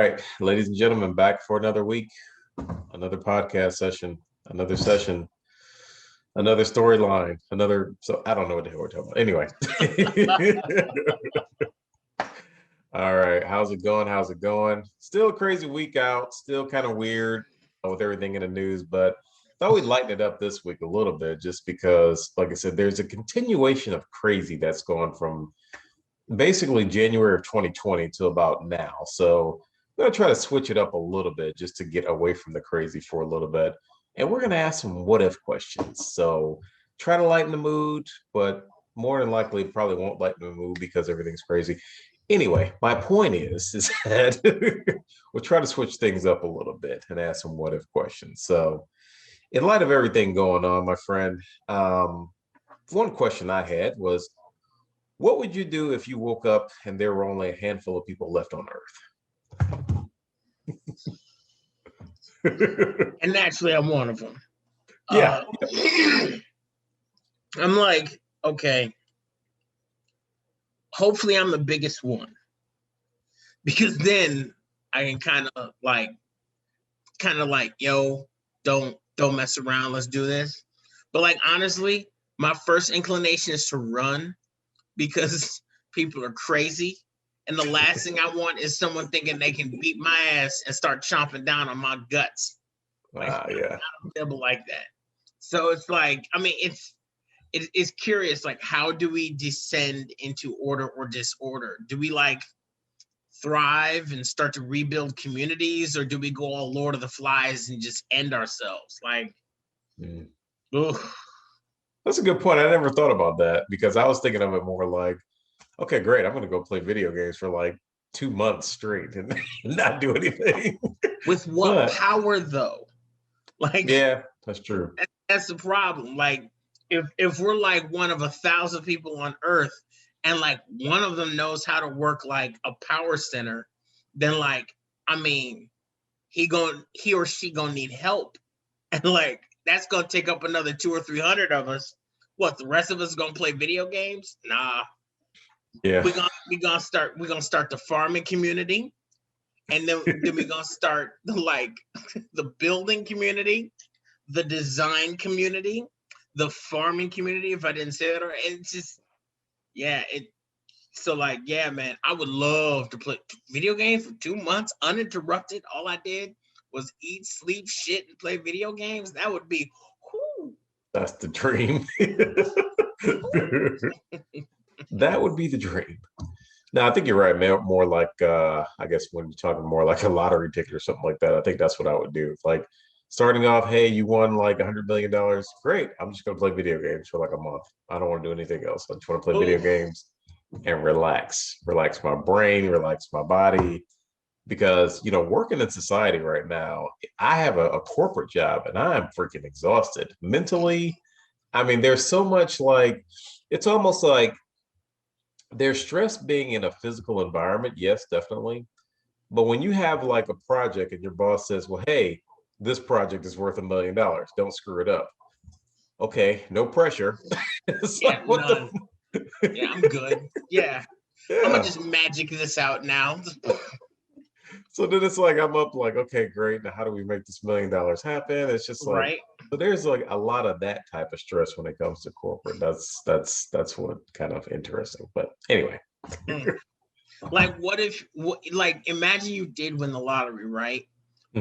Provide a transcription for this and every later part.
right, ladies and gentlemen, back for another week, another podcast session, another session, another storyline, another. So I don't know what the hell we're talking about. Anyway, all right, how's it going? How's it going? Still a crazy week out. Still kind of weird with everything in the news, but thought we'd lighten it up this week a little bit, just because, like I said, there's a continuation of crazy that's going from basically January of 2020 to about now. So I'm going to try to switch it up a little bit just to get away from the crazy for a little bit. And we're going to ask some what if questions. So try to lighten the mood, but more than likely, it probably won't lighten the mood because everything's crazy. Anyway, my point is that we'll try to switch things up a little bit and ask some what if questions. So, in light of everything going on, my friend, one question I had was, what would you do if you woke up and there were only a handful of people left on Earth? And naturally, I'm one of them. Yeah. I'm like, okay, hopefully I'm the biggest one. Because then I can kind of like, yo, don't mess around. Let's do this. But like, honestly, my first inclination is to run because people are crazy. And the last thing I want is someone thinking they can beat my ass and start chomping down on my guts. Yeah. Not like that. So it's like, I mean, it's curious. Like, how do we descend into order or disorder? Do we like thrive and start to rebuild communities, or do we go all Lord of the Flies and just end ourselves? Like, That's a good point. I never thought about that because I was thinking of it more like, okay, great, I'm going to go play video games for like 2 months straight and not do anything. With what power, though? Like, yeah, that's true. That's the problem. Like, if we're like one of 1,000 people on Earth, and like one of them knows how to work like a power center, then like, I mean, he or she gonna need help, and like that's gonna take up another 200 or 300 of us. What, the rest of us gonna play video games? Nah. Yeah. We're gonna start the farming community, and then we're gonna start the building community, the design community, the farming community. If I didn't say that, it's just, yeah. So like, yeah, man, I would love to play video games for 2 months uninterrupted. All I did was eat, sleep, shit, and play video games. That would be, whoo. That's the dream. That would be the dream. No, I think you're right, man. More like, I guess when you're talking more like a lottery ticket or something like that, I think that's what I would do. Like starting off, hey, you won like $100 million. Great. I'm just going to play video games for like a month. I don't want to do anything else. I just want to play video games and relax my brain, relax my body. Because, working in society right now, I have a corporate job and I'm freaking exhausted mentally. I mean, there's so much like, it's almost like there's stress being in a physical environment. Yes, definitely. But when you have like a project and your boss says, well, hey, this project is worth $1 million. Don't screw it up. Okay, no pressure. Yeah, none. Yeah, I'm good. Yeah. I'm gonna just magic this out now. So then it's like I'm up like, okay, great. Now how do we make this $1 million happen? It's just like, right. So there's like a lot of that type of stress when it comes to corporate. That's what kind of interesting. But anyway. Like like imagine you did win the lottery, right?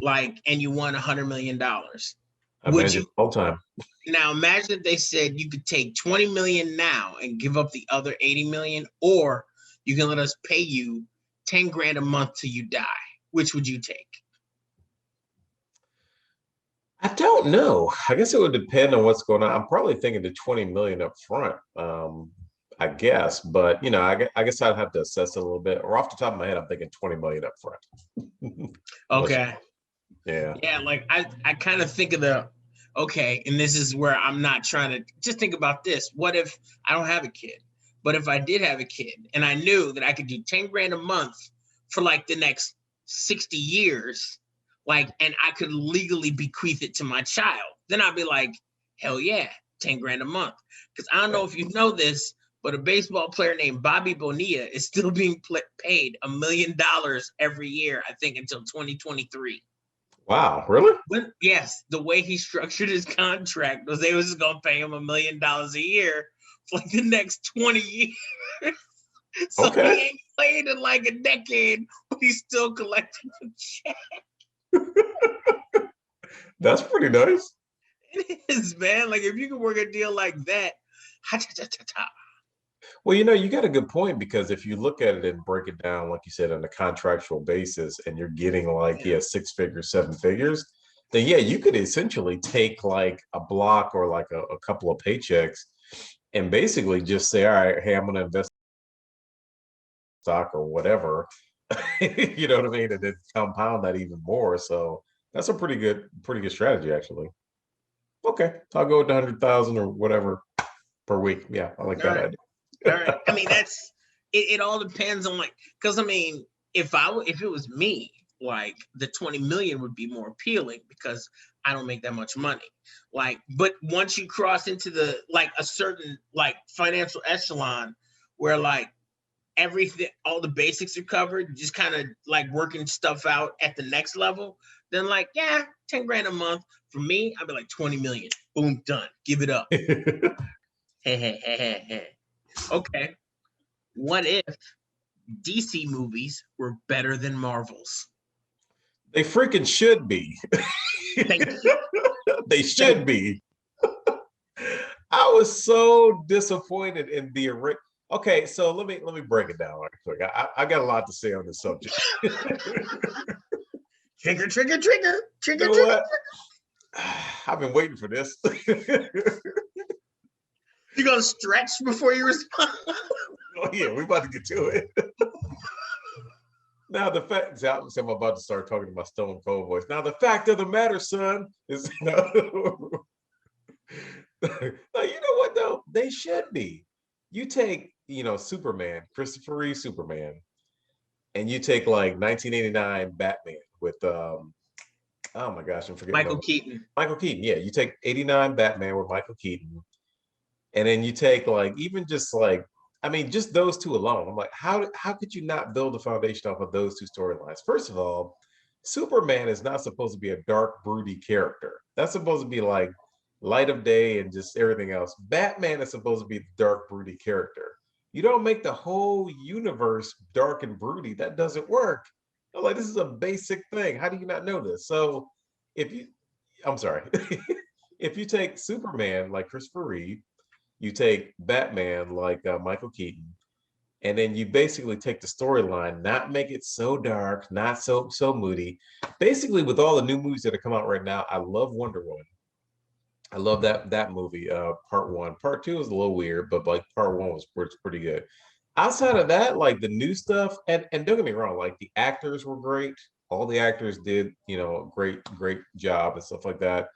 Like, and you won $100 million. Would you all time? Now imagine if they said you could take 20 million now and give up the other 80 million, or you can let us pay you 10 grand a month till you die. Which would you take? I don't know. I guess it would depend on what's going on. I'm probably thinking the 20 million up front. I guess, but I guess I'd have to assess it a little bit. Or off the top of my head, I'm thinking 20 million up front. Okay. Yeah. Yeah, like I kind of think of and this is where I'm not trying to just think about this. What if I don't have a kid? But if I did have a kid and I knew that I could do 10 grand a month for like the next 60 years, like, and I could legally bequeath it to my child, then I'd be like, hell yeah, 10 grand a month. Because I don't know if you know this, but a baseball player named Bobby Bonilla is still being paid $1 million every year, I think, until 2023. Wow, really? But yes, the way he structured his contract was they was just gonna pay him $1 million a year for like the next 20 years. So he Okay. ain't played in like a decade, but he's still collecting a check. That's pretty nice. It is, man. Like if you can work a deal like that, Well, you got a good point because if you look at it and break it down, like you said, on a contractual basis, and you're getting like, yeah, 6 figures, 7 figures, then yeah, you could essentially take like a block or like a couple of paychecks and basically just say, all right, hey, I'm going to invest in stock or whatever. You know what I mean? And then compound that even more. So that's a pretty good strategy, actually. Okay, I'll go with the 100,000 or whatever per week. Yeah, I like all that right, idea. all right. I mean, that's it. It all depends on like, because I mean, if it was me, like the 20 million would be more appealing because I don't make that much money. Like, but once you cross into the like a certain like financial echelon where like everything, all the basics are covered, just kind of like working stuff out at the next level, then like, yeah, 10 grand a month. For me, I'd be like 20 million. Boom, done. Give it up. Okay. What if DC movies were better than Marvel's? They freaking should be. Thank you. They Thank should be. I was so disappointed in the original. Okay, so let me break it down right quick. I got a lot to say on this subject. Trigger, trigger, trigger, You trigger, know trigger. what? I've been waiting for this. You gonna stretch before you respond? Oh yeah, we about to get to it. Now the fact, I'm about to start talking to my Stone Cold voice. Now the fact of the matter, son, is no. Now, you know what though? They should be. You take, Superman, Christopher Reeve Superman, and you take like 1989 Batman with oh my gosh, I'm forgetting Michael the Keaton. Michael Keaton. Yeah, you take 89 Batman with Michael Keaton, and then you take like even just like I mean just those two alone. I'm like, how could you not build a foundation off of those two storylines? First of all, Superman is not supposed to be a dark, broody character. That's supposed to be like light of day and just everything else. Batman is supposed to be the dark, broody character. You don't make the whole universe dark and broody. That doesn't work. I'm like, this is a basic thing. How do you not know this? So if you I'm sorry. If you take Superman like Christopher Reeve, you take Batman like Michael Keaton, and then you basically take the storyline, not make it so dark, not so moody. Basically, with all the new movies that are coming out right now, I love Wonder Woman. I love that movie. Part one, part two is a little weird, but like part one was pretty good. Outside of that, like the new stuff, and don't get me wrong, like the actors were great. All the actors did, a great job and stuff like that.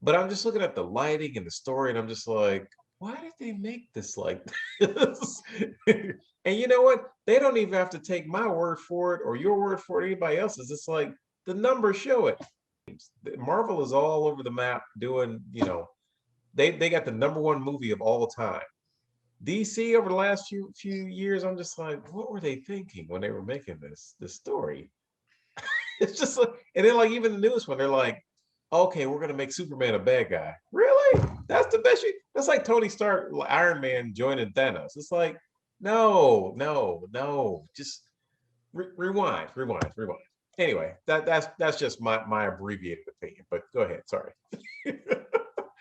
But I'm just looking at the lighting and the story, and I'm just like, why did they make this like this? And you know what? They don't even have to take my word for it or your word for it, anybody else's. It's like the numbers show it. Marvel is all over the map doing, they got the number one movie of all time. DC over the last few years, I'm just like, what were they thinking when they were making this story? It's just like, and then like even the newest one, they're like, okay, we're gonna make Superman a bad guy. Really? That's the best. That's like Tony Stark, Iron Man joining Thanos. It's like, no, no, no. Just rewind. Anyway, that's just my abbreviated opinion. But go ahead. Sorry.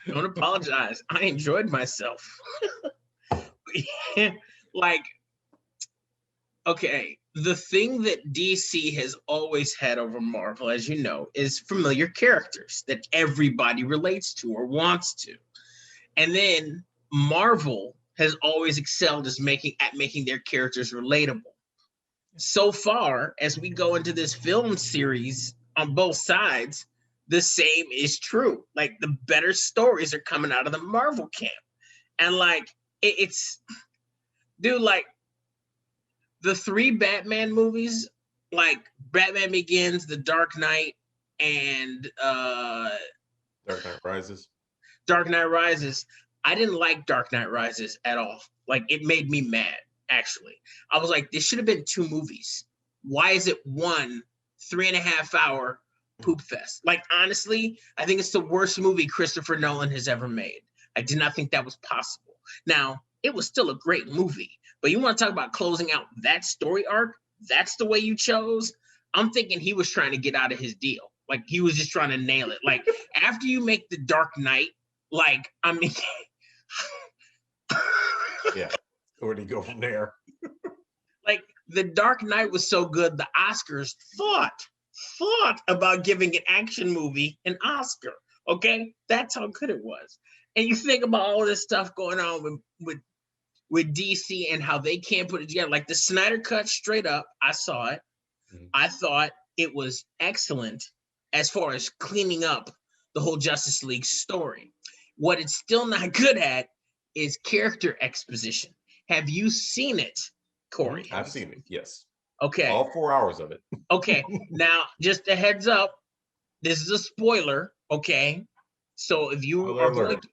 Don't apologize. I enjoyed myself. Like, okay, the thing that DC has always had over Marvel, as you know, is familiar characters that everybody relates to or wants to. And then Marvel has always excelled at making their characters relatable. So far, as we go into this film series on both sides, the same is true. Like the better stories are coming out of the Marvel camp. And like it's dude, like the three Batman movies, like Batman Begins, The Dark Knight, and Dark Knight Rises. Dark Knight Rises, I didn't like Dark Knight Rises at all. Like, it made me mad, actually. I was like, this should have been 2 movies. Why is it one 3.5-hour poop fest? Like, honestly, I think it's the worst movie Christopher Nolan has ever made. I did not think that was possible. Now, it was still a great movie, but you want to talk about closing out that story arc? That's the way you chose? I'm thinking he was trying to get out of his deal. Like, he was just trying to nail it. Like, after you make The Dark Knight, like, I mean, Yeah. Where do you go from there? like, The Dark Knight was so good, the Oscars fought about giving an action movie an Oscar. Okay, that's how good it was. And you think about all this stuff going on with DC and how they can't put it together. Like the Snyder Cut, straight up, I saw it. Mhm. I thought it was excellent as far as cleaning up the whole Justice League story. What it's still not good at is character exposition. Have you seen it, Corey? I've seen it. Yes. Okay. All 4 hours of it. Okay. Now, just a heads up, this is a spoiler. Okay. So if you are going to,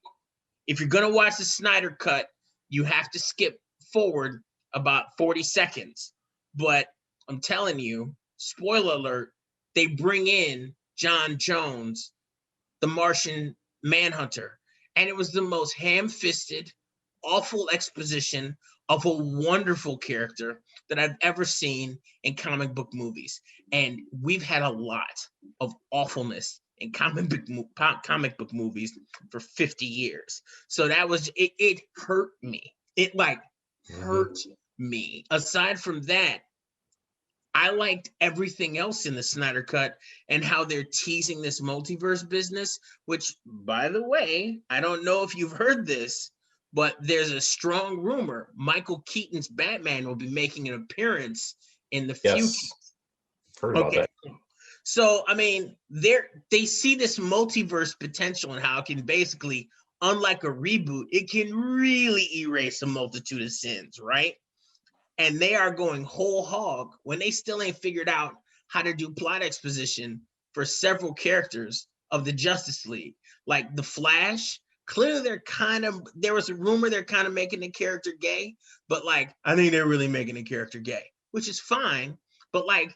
if you're going to watch the Snyder Cut, you have to skip forward about 40 seconds. But I'm telling you, spoiler alert, they bring in John Jones, the Martian Manhunter. And it was the most ham-fisted, awful exposition of a wonderful character that I've ever seen in comic book movies. And we've had a lot of awfulness in comic book movies for 50 years. So that was, it hurt me. It like hurt me. Aside from that, I liked everything else in the Snyder Cut and how they're teasing this multiverse business, which, by the way, I don't know if you've heard this, but there's a strong rumor Michael Keaton's Batman will be making an appearance in the future. Yes. Heard about that. So, I mean, they see this multiverse potential and how it can basically, unlike a reboot, it can really erase a multitude of sins, right? And they are going whole hog when they still ain't figured out how to do plot exposition for several characters of the Justice League. Like the Flash, clearly there was a rumor they're kind of making the character gay, but like, I think they're really making the character gay, which is fine, but like,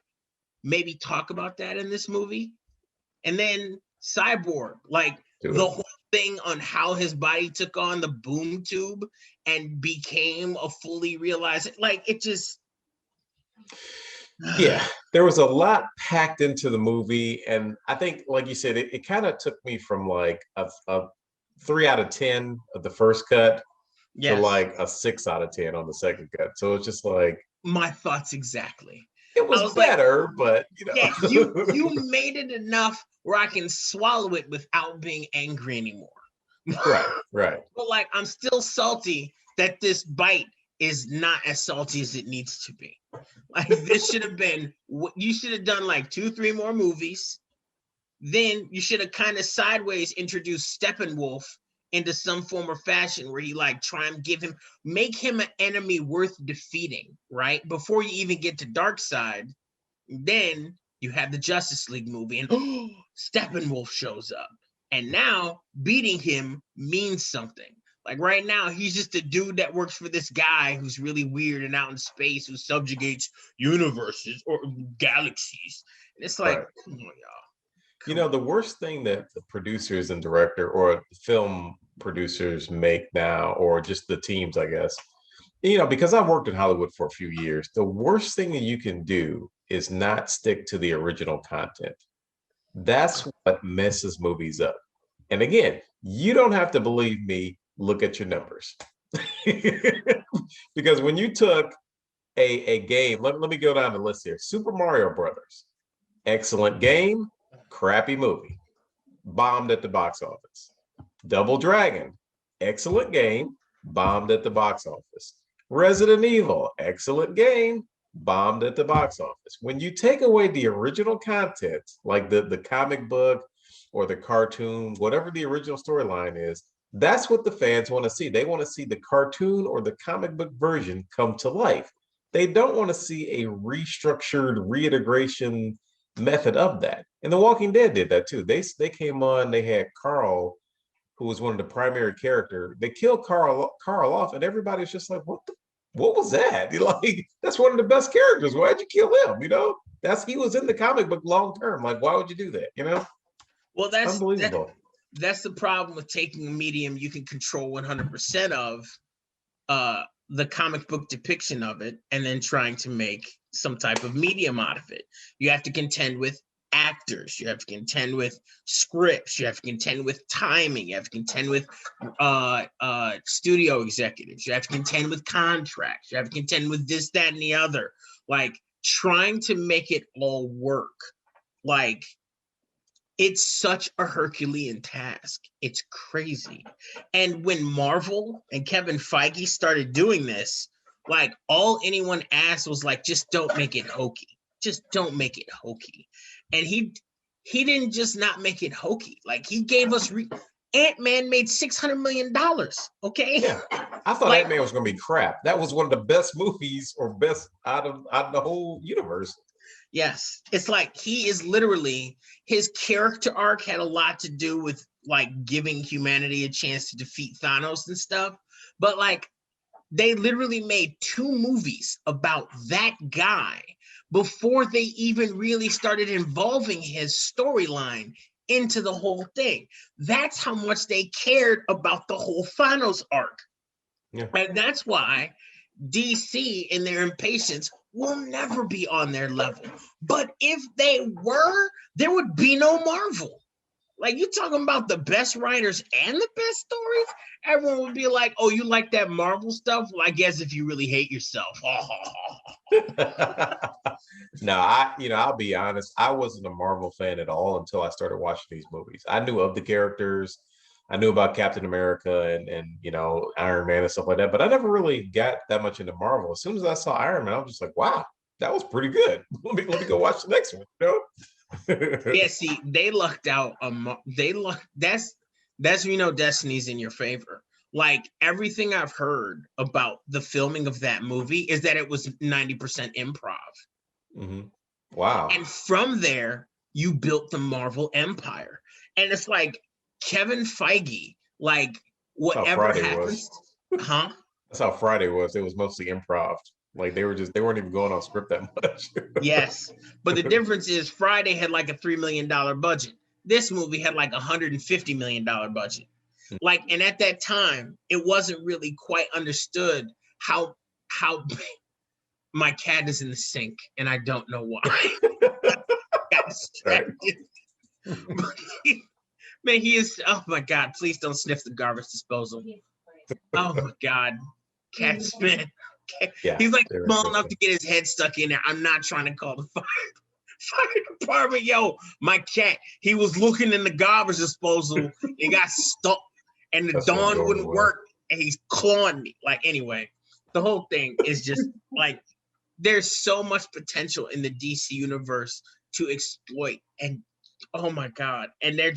maybe talk about that in this movie. And then Cyborg, like the whole thing on how his body took on the boom tube and became a fully realized, like, it just. Yeah, there was a lot packed into the movie. And I think, like you said, it kind of took me from like a 3 out of 10 of the first cut to like a 6 out of 10 on the second cut. So it's just like. My thoughts exactly. It was better, like, but you know. Yeah, you made it enough where I can swallow it without being angry anymore. Right. But like, I'm still salty that this bite is not as salty as it needs to be. Like, this should have been, you should have done like 2-3 more movies. Then you should have kind of sideways introduced Steppenwolf into some form or fashion where he like try and make him an enemy worth defeating, right? Before you even get to Darkseid. Then you have the Justice League movie and Steppenwolf shows up. And now beating him means something. Like right now, he's just a dude that works for this guy who's really weird and out in space who subjugates universes or galaxies. And it's like, come on, y'all. You know, the worst thing that the producers and director or film producers make now, or just the teams, I guess, you know, because I've worked in Hollywood for a few years, the worst thing that you can do is not stick to the original content. That's what messes movies up. And again, you don't have to believe me. Look at your numbers. Because when you took a game, let me go down the list here. Super Mario Brothers, excellent game, crappy movie, bombed at the box office. Double Dragon, excellent game, bombed at the box office. Resident Evil, excellent game, bombed at the box office. When you take away the original content, like the comic book or the cartoon, whatever the original storyline is, that's what the fans want to see. They want to see the cartoon or the comic book version come to life. They don't want to see a restructured reintegration method of that. And The Walking Dead did that too. They came on, they had Carl who was one of the primary character. They killed Carl off, and everybody's just like, what was that? Like, that's one of the best characters. Why'd you kill him? He was in the comic book long term. Like, why would you do that? Well, Unbelievable. that's the problem with taking a medium you can control 100% of, the comic book depiction of it, and then trying to make some type of medium out of it. You have to contend with actors, you have to contend with scripts, you have to contend with timing, you have to contend with studio executives, you have to contend with contracts, you have to contend with this, that, and the other. Like, trying to make it all work, like, it's such a Herculean task. It's crazy. And when Marvel and Kevin Feige started doing this, like, all anyone asked was like, just don't make it hokey. Just don't make it hokey. And he didn't just not make it hokey. Like, he gave us Ant-Man made $600 million. Okay. Yeah. I thought like, Ant-Man was going to be crap. That was one of the best movies, or best out of the whole universe. Yes. It's like, he is literally, his character arc had a lot to do with like giving humanity a chance to defeat Thanos and stuff. But like, they literally made 2 movies about that guy before they even really started involving his storyline into the whole thing. That's how much they cared about the whole Thanos arc. Yeah. And that's why DC, in their impatience, will never be on their level. But if they were, there would be no Marvel. Like, you're talking about the best writers and the best stories, everyone would be like, oh, you like that Marvel stuff? Well, I guess if you really hate yourself. No, I'll be honest. I wasn't a Marvel fan at all until I started watching these movies. I knew of the characters. I knew about Captain America and Iron Man and stuff like that, but I never really got that much into Marvel. As soon as I saw Iron Man, I was just like, wow, that was pretty good. Let me go watch the next one, Yeah, see, they lucked out. That's destiny's in your favor. Like, everything I've heard about the filming of that movie is that it was 90% improv. Mm-hmm. Wow. And from there, you built the Marvel empire. And it's like, Kevin Feige, like, whatever happens, huh? That's how Friday was. It was mostly improv. Like, they weren't even going on script that much. Yes. But the difference is Friday had like a $3 million budget. This movie had like $150 million budget. Like, and at that time, it wasn't really quite understood how my cat is in the sink, and I don't know why. Got distracted. Man, he is, oh my God, please don't sniff the garbage disposal. Oh my God. Cat spin. Yeah, he's like small enough to get his head stuck in there. I'm not trying to call the fire department. Yo, my cat, he was looking in the garbage disposal. It got stuck, and the Dawn wouldn't work, and he's clawing me. Like, anyway, the whole thing is just like, there's so much potential in the DC universe to exploit, and oh my God, and they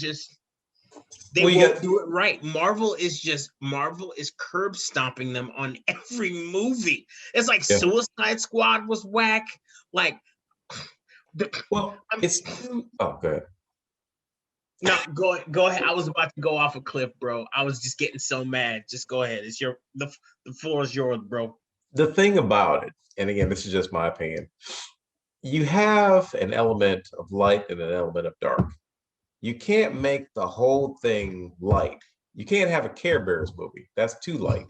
won't do it right. Marvel is curb stomping them on every movie. It's like Suicide Squad was whack. Like, oh, go ahead. No, go ahead. I was about to go off a cliff, bro. I was just getting so mad. Just go ahead. It's the floor is yours, bro. The thing about it, and again, this is just my opinion, you have an element of light and an element of dark. You can't make the whole thing light. You can't have a Care Bears movie. That's too light.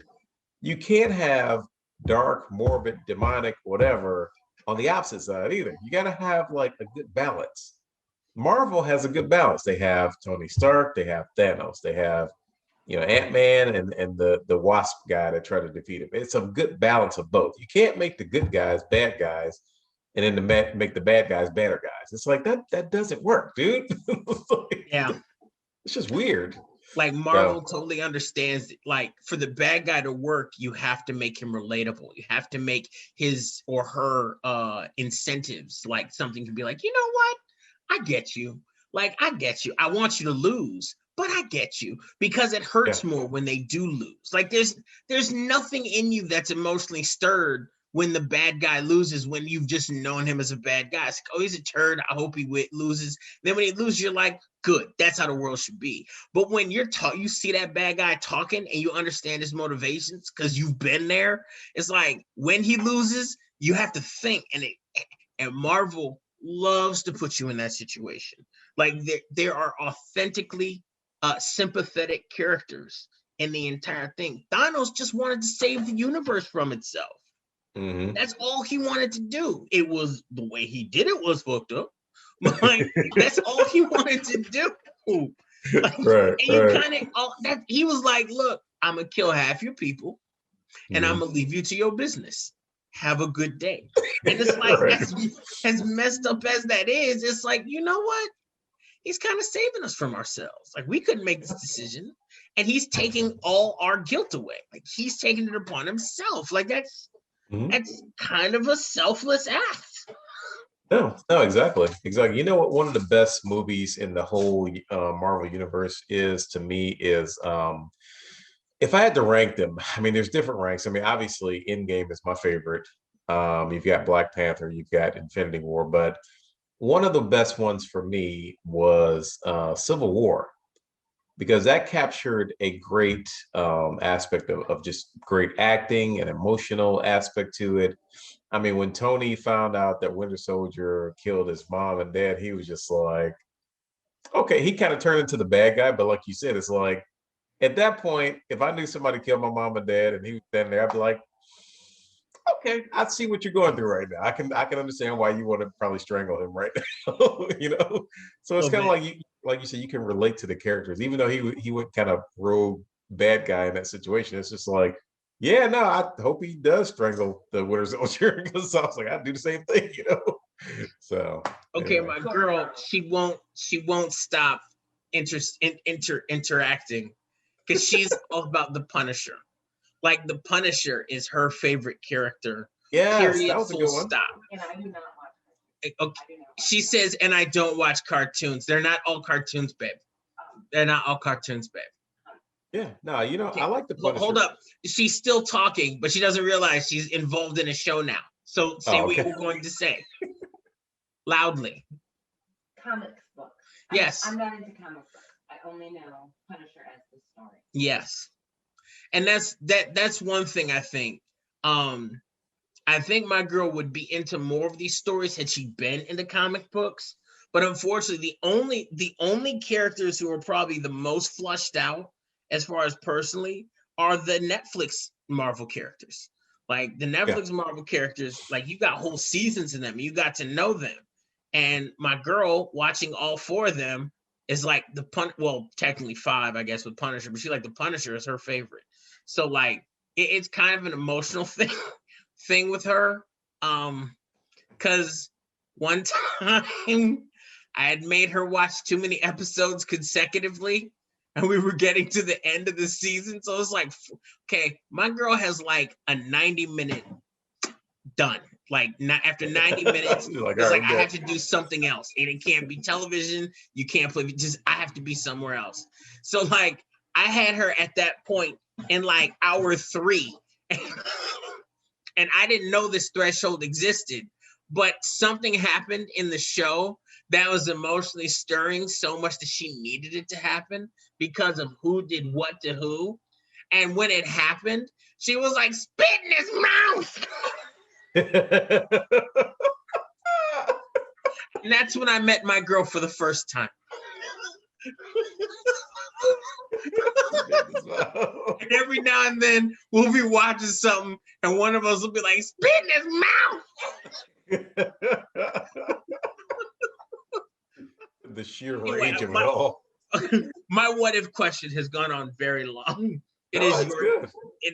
You can't have dark, morbid, demonic, whatever on the opposite side either. You got to have like a good balance. Marvel has a good balance. They have Tony Stark. They have Thanos. They have, Ant-Man and the Wasp guy that tried to defeat him. It's a good balance of both. You can't make the good guys bad guys and then make the bad guys better guys. It's like that doesn't work, dude. Yeah. It's just weird. Like, Marvel totally understands, like, for the bad guy to work, you have to make him relatable. You have to make his or her incentives, like, something to be like, you know what? I get you. Like, I get you. I want you to lose, but I get you, because it hurts more when they do lose. Like, there's nothing in you that's emotionally stirred when the bad guy loses, when you've just known him as a bad guy. It's like, oh, he's a turd. I hope he loses. Then when he loses, you're like, good. That's how the world should be. But when you see that bad guy talking and you understand his motivations because you've been there, it's like when he loses, you have to think. And Marvel loves to put you in that situation. Like there are authentically sympathetic characters in the entire thing. Thanos just wanted to save the universe from itself. Mm-hmm. That's all he wanted to do. It was the way he did it was fucked up. Like that's all he wanted to do. Like, Right. and you kind of that he was like, look, I'm gonna kill half your people, and I'm gonna leave you to your business. Have a good day. And it's like Right. as messed up as that is, it's like, you know what? He's kind of saving us from ourselves. Like we couldn't make this decision, and he's taking all our guilt away. Like he's taking it upon himself. Like that's kind of a selfless act. No, exactly. You know what? One of the best movies in the whole Marvel universe is to me is if I had to rank them. I mean, there's different ranks. I mean, obviously, Endgame is my favorite. You've got Black Panther, you've got Infinity War, but one of the best ones for me was Civil War because that captured a great aspect of just great acting and emotional aspect to it. I mean, when Tony found out that Winter Soldier killed his mom and dad, he was just like, okay, he kind of turned into the bad guy. But like you said, it's like at that point, if I knew somebody killed my mom and dad and he was standing there, I'd be like, okay, I see what you're going through right now. I can understand why you want to probably strangle him right now. You know, so it's kind of like you said, you can relate to the characters, even though he went kind of rogue bad guy in that situation. It's just like, yeah, no, I hope he does strangle the Winter Soldier because I was like, I'd do the same thing, you know. So okay, anyway. My girl, she won't stop interacting because she's all about the Punisher. Like the Punisher is her favorite character. Yeah, period. That was a good one. Stop. And I do not watch. Okay. She says, and I don't watch cartoons. They're not all cartoons, babe. They're not all cartoons, babe. Yeah, no, you know, I like the Punisher. Hold up. She's still talking, but she doesn't realize she's involved in a show now. So say what you're going to say. Loudly. Comics books. Yes. I'm not into comic books. I only know Punisher as the story. Yes. And that's one thing I think. I think my girl would be into more of these stories had she been into comic books. But unfortunately, the only characters who are probably the most flushed out as far as personally are the Netflix Marvel characters. Like the Netflix Marvel characters, like you got whole seasons in them. You got to know them. And my girl watching all four of them is like technically 5, I guess, with Punisher, but she like the Punisher is her favorite. So like it's kind of an emotional thing with her. Because one time I had made her watch too many episodes consecutively, and we were getting to the end of the season. So it's like, okay, my girl has like a 90-minute done. Like after 90 minutes, like, it's like I have to do something else. And it can't be television. You can't play. I have to be somewhere else. So like I had her at that point in like hour 3. And I didn't know this threshold existed. But something happened in the show that was emotionally stirring so much that she needed it to happen because of who did what to who. And when it happened, she was like, spit in his mouth. And that's when I met my girl for the first time. And every now and then we'll be watching something and one of us will be like, spit in his mouth. The sheer range of it all. My what if question has gone on very long. It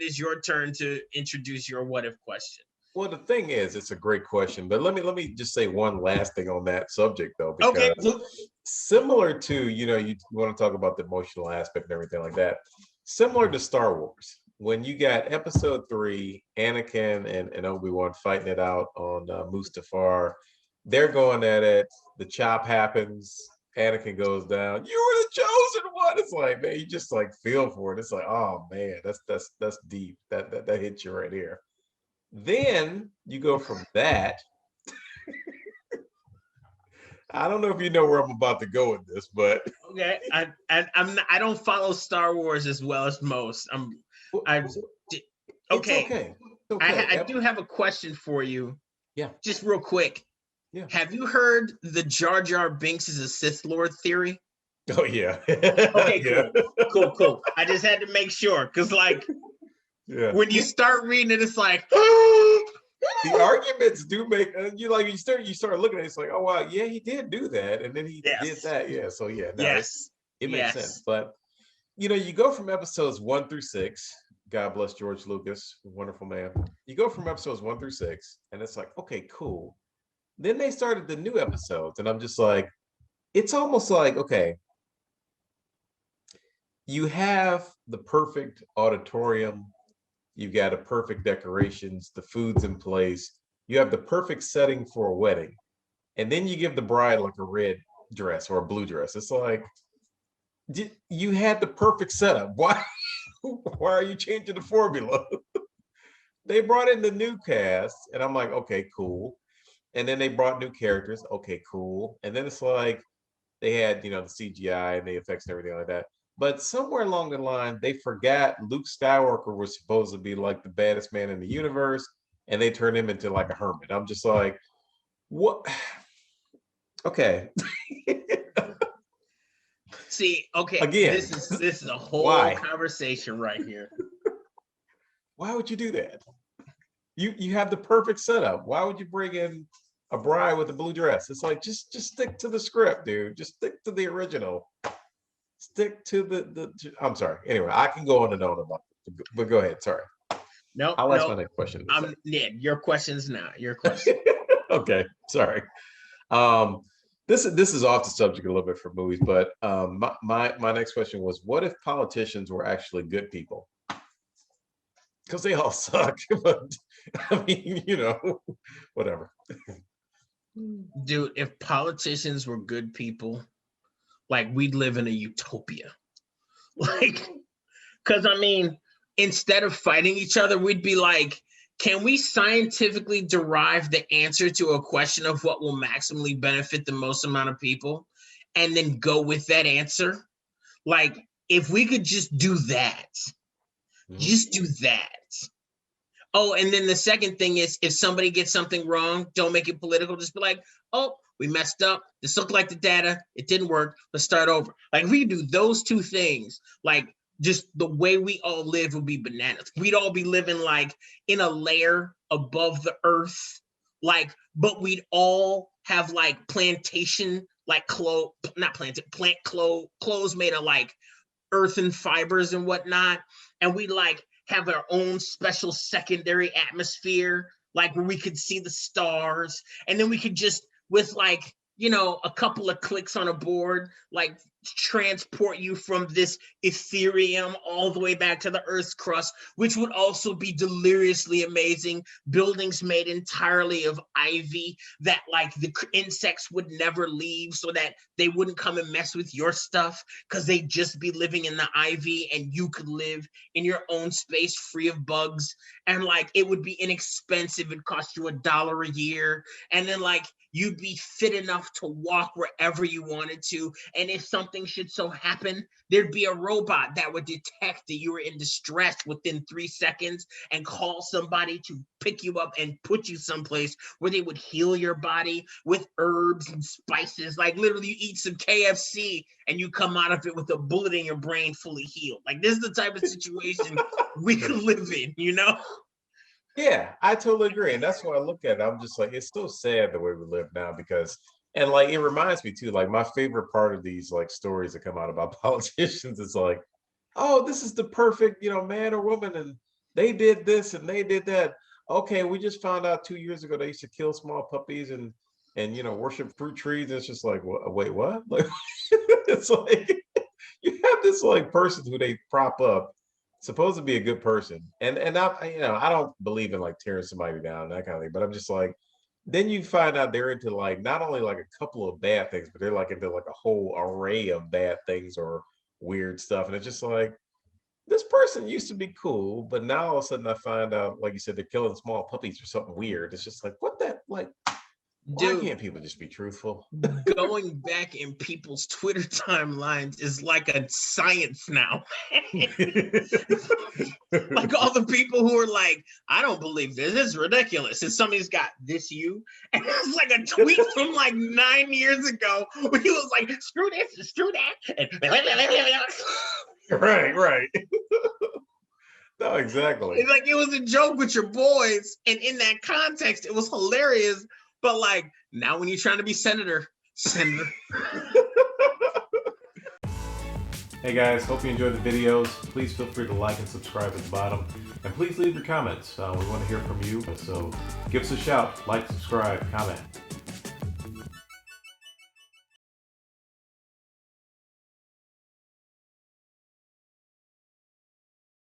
is your turn to introduce your what if question. Well, the thing is, it's a great question, but let me just say one last thing on that subject, though, because similar to, you want to talk about the emotional aspect and everything like that, similar to Star Wars, when you got Episode 3, Anakin and Obi-Wan fighting it out on Mustafar, they're going at it, the chop happens, Anakin goes down, you were the chosen one. It's like, man, you just like feel for it. It's like, oh man, that's deep. That hits you right here. Then you go from that. I don't know if you know where I'm about to go with this, but Okay, I don't follow Star Wars as well as most. I it's okay. okay. It's okay. I do have a question for you, Yeah. just real quick. Yeah. Have you heard the Jar Jar Binks is a Sith Lord theory? Oh yeah. Okay, Yeah. cool. I just had to make sure because, like, Yeah. when you start reading it, it's like, The arguments do make you start looking at it, it's like, oh wow, yeah, he did do that, and then he did yes, that. Yeah. So yeah, no, yes, it makes sense. yes. But you go from episodes 1 through 6. God bless George Lucas, wonderful man. You go from episodes 1 through 6, and it's like, okay, cool. Then they started the new episodes, and I'm just like, it's almost like, okay, you have the perfect auditorium, you got a perfect decorations, the food's in place, you have the perfect setting for a wedding, and then you give the bride like a red dress or a blue dress. It's like, you had the perfect setup. Why are you changing the formula? They brought in the new cast, and I'm like, okay, cool. And then they brought new characters. Okay, cool. And then it's like they had, the CGI and the effects and everything like that. But somewhere along the line, they forgot Luke Skywalker was supposed to be like the baddest man in the universe, and they turned him into like a hermit. I'm just like, what? Okay. See, okay, Again, this is a whole why? conversation right here. Why would you do that? You have the perfect setup. Why would you bring in a bride with a blue dress? It's like, just stick to the script, dude. Just stick to the original. Stick to the. I'm sorry. Anyway, I can go on and on about it, but go ahead. Sorry. Nope, I'll ask my nope. next question. I'm Ned. Your question's not your question. Okay, sorry. Um, this is off the subject a little bit for movies, but my next question was, what if politicians were actually good people? Because they all suck, but I mean, whatever. Dude, if politicians were good people, like, we'd live in a utopia. Like, because I mean, instead of fighting each other, we'd be like, can we scientifically derive the answer to a question of what will maximally benefit the most amount of people and then go with that answer? Like, if we could just do that, just do that. Oh, and then the second thing is, if somebody gets something wrong, don't make it political. Just be like, oh, we messed up. This looked like the data. It didn't work. Let's start over. Like, if we do those two things, like, just the way we all live would be bananas. We'd all be living like in a layer above the earth, like, but we'd all have like plantation, like clothes, not planted, plant clothes made of like earthen fibers and whatnot, and we like have our own special secondary atmosphere, like where we could see the stars, and then we could just, with like, a couple of clicks on a board, like, transport you from this Ethereum all the way back to the Earth's crust, which would also be deliriously amazing. Buildings made entirely of ivy that, like, the insects would never leave, so that they wouldn't come and mess with your stuff, because they'd just be living in the ivy, and you could live in your own space free of bugs. And like, it would be inexpensive. It'd cost you $1 a year. And then, like, you'd be fit enough to walk wherever you wanted to. And if something should so happen, there'd be a robot that would detect that you were in distress within 3 seconds and call somebody to pick you up and put you someplace where they would heal your body with herbs and spices. Like, literally, you eat some KFC and you come out of it with a bullet in your brain, fully healed. Like, this is the type of situation we could live in, Yeah, I totally agree. And that's why I look at it. I'm just like, it's so sad the way we live now because, and like, it reminds me too, like, my favorite part of these like stories that come out about politicians is like, oh, this is the perfect, man or woman. And they did this and they did that. Okay, we just found out 2 years ago they used to kill small puppies and worship fruit trees. It's just like, wait, what? Like, it's like you have this like person who they prop up, supposed to be a good person, and I don't believe in like tearing somebody down and that kind of thing, but I'm just like, then you find out they're into like not only like a couple of bad things, but they're like into like a whole array of bad things or weird stuff, and it's just like, this person used to be cool, but now all of a sudden I find out, like you said, they're killing small puppies or something weird. It's just like, what that, like, why Dude, can't people just be truthful? going back in people's Twitter timelines is like a science now. Like all the people who are like, I don't believe this. This is ridiculous. And somebody's got this you. And it's like a tweet from like 9 years ago where he was like, screw this, screw that. And Right. No, exactly. it's like it was a joke with your boys. And in that context, it was hilarious. But like now when you're trying to be senator. Hey guys, hope you enjoyed the videos. Please feel free to like and subscribe at the bottom. And please leave your comments. We want to hear from you. So give us a shout, like, subscribe, comment.